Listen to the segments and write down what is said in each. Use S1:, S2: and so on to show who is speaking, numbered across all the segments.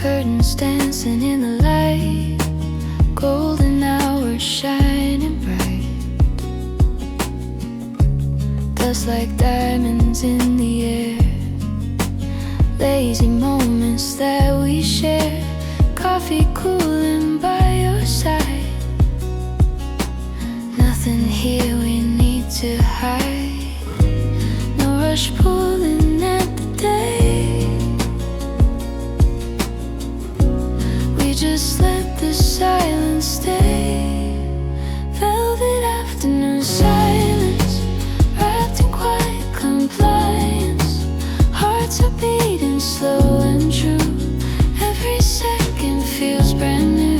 S1: Curtains dancing in the light, golden hours shining bright. Dust like diamonds in the air, lazy moments that we share. Coffee cooling by your side. Nothing here we need to hide. No rush pulling at the day. We just let the silence stay. Velvet afternoon silence, wrapped in quiet compliance. Hearts are beating slow and true. Every second feels brand new.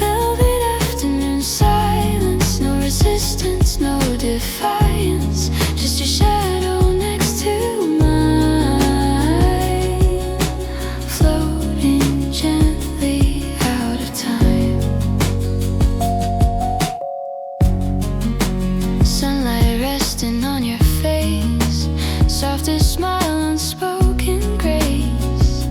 S1: Velvet afternoon silence, no resistance, no defiance. Just your shadow next to mine, floating gently out of time. Sunlight resting on your face, softest smile, unspoken grace.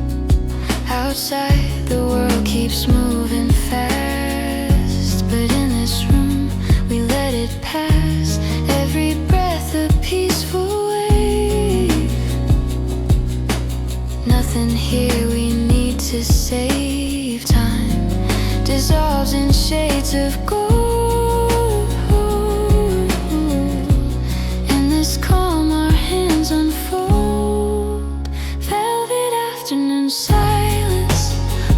S1: Outside the world keeps moving fast, but in this room we let it pass. Every breath a peaceful wave. Nothing here we need to save. Time dissolves in shades of gold. In this calm our hands unfold. Velvet afternoon silence,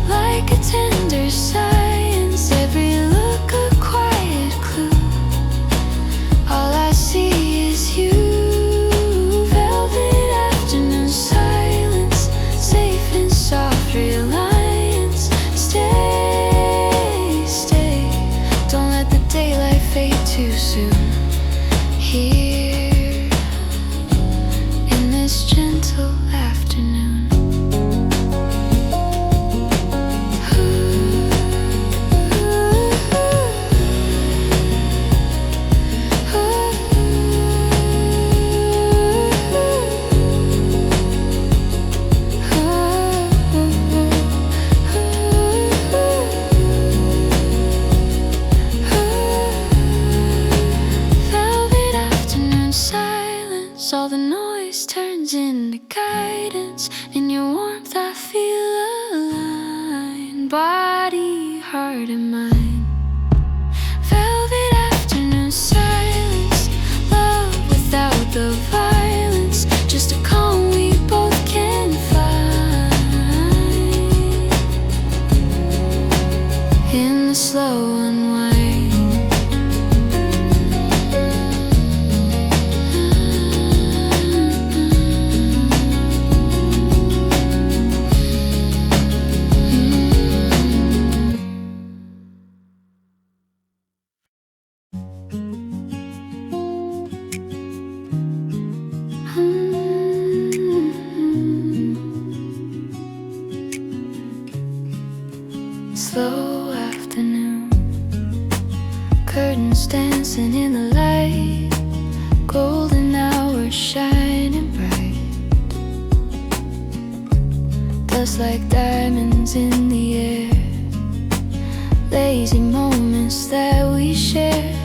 S1: like a tender science. Every look a quiet clue. All I see is you. Velvet afternoon silence, safe in soft reliance. Stay, stay, don't let the daylight fade too soon. Here, in this gentle afternoon. All the noise turns into guidance. In your warmth I feel aligned, body, heart and mind. Velvet afternoon silence, love without the violence. Just a calm we both can find. In the slow unwind. Slow afternoon, curtains dancing in the light, golden hours shining bright. Dust like diamonds in the air, lazy moments that we share.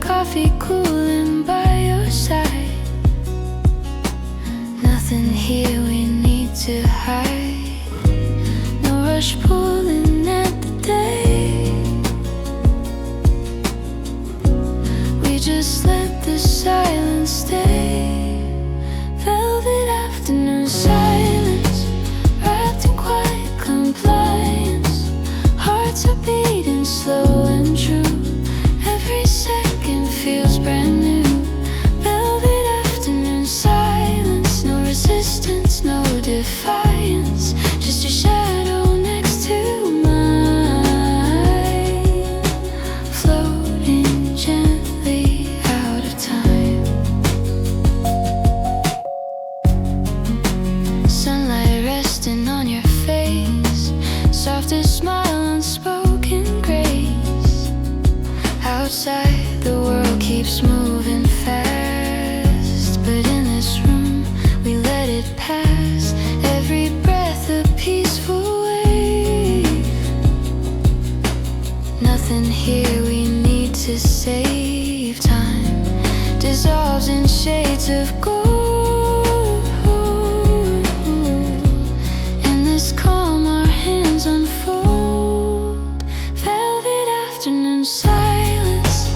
S1: Coffee cooling by your side. Nothing here we need to hide. No rush pulling at the day. We just let the silence stay. Velvet afternoon silence, wrapped in quiet compliance. Hearts are beating slow and true. Every second feels brand new. Velvet afternoon silence, no resistance, no defiance. Just your shadow next to mine, floating gently out of time. Sunlight resting on your face, softest smile, unspoken grace. Outside the world keeps moving fast, but in this room we let it pass. Every breath a peaceful wave. here, we need to save time. Dissolves in shades of gold. In this calm our hands unfold. Velvet afternoon silence,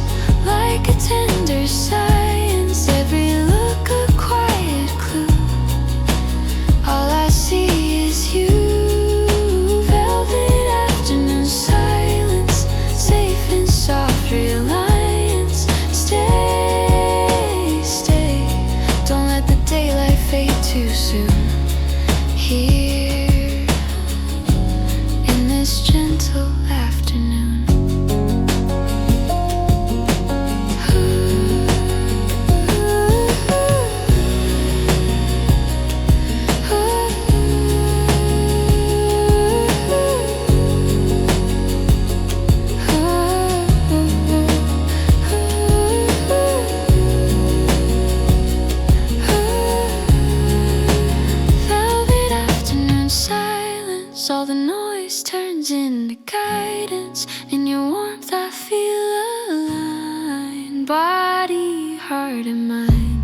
S1: like a tender science. Every look a quiet clue. All I see is you. Velvet afternoon silence, safe in soft reliance. Stay, stay, don't let the daylight fade too soon. Here, in this gentle afternoon. All the noise turns into guidance. In your warmth I feel aligned, body, heart and mind.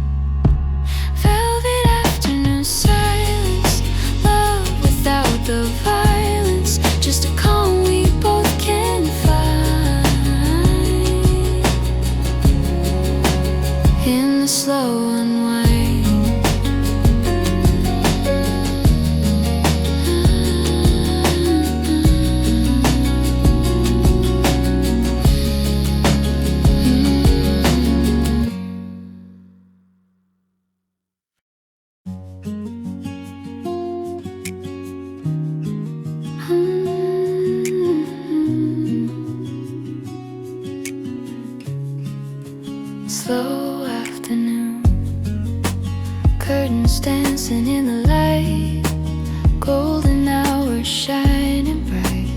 S1: Velvet afternoon silence, love without the violence. Just a calm we both can find. In the slow unwind. Slow afternoon, curtains dancing in the light, golden hours shining bright.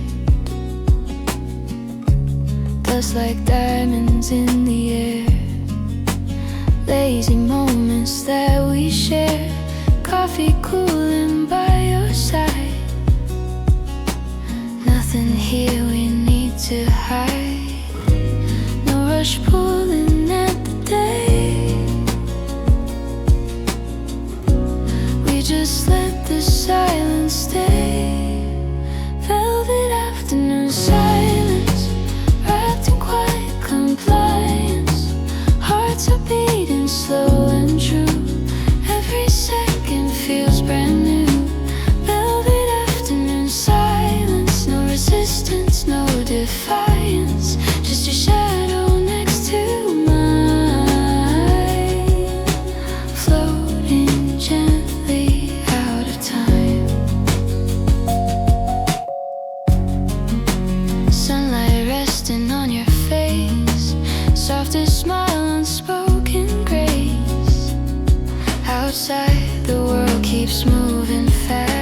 S1: Dust like diamonds in the air, lazy moments that we share. Coffee cooling by your side. Nothing here we need to hide. No rush pulling at the day. We just let the silence stay. Velvet afternoon silence, wrapped in quiet compliance. Hearts are beating slow and true. Every second feels brand new. Velvet afternoon silence, no resistance, no defiance. Just your shadow next to mine, floating gently out of time. Sunlight resting on your face, softest smile, unspoken grace. Outside the world keeps moving fast.